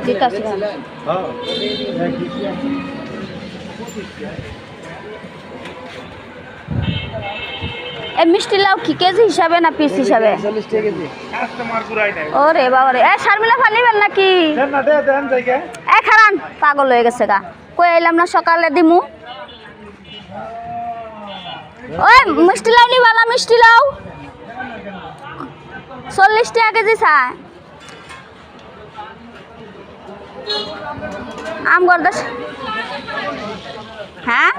দিতাছি এই মিষ্টি লাউ কি কেজি হিসাবে না পিস হিসাবে? ওরে বাবা রে, এই শারমিলা ফালিবেন নাকি? এই খারান, পাগল হয়ে গেছে গা। কই আইলাম না সকালে দিমু। ওই মিষ্টি লাউ নিবা না? মিষ্টি লাউ 40 টাকা কেজি চায়। আম গরদাস হ্যাঁ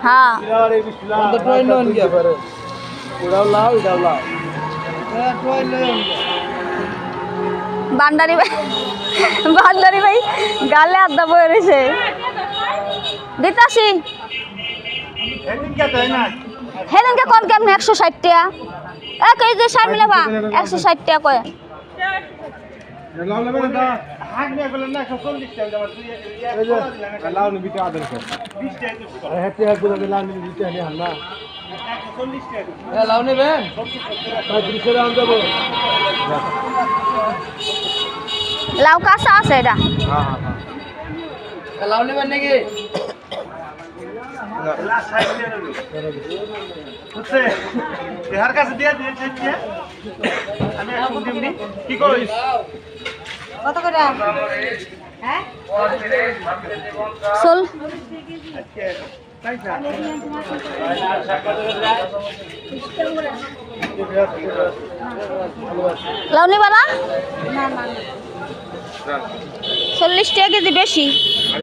হ্যাঁ বান্ডারি ভাই, বান্ডারি ভাই গালে আড্ডা বয়ে রয়েছে। দিতাছি হেদিনকে কোন কেমন 160 টাকা এক এই যে শারমিলা বা 160 টাকা কয়। লাউ কাঁচা আছে এটা। লাউ নেবেন নাকি? কত করে? হ্যাঁ চল লাউ নিবা না? 40 টাকা কেজি বেশি।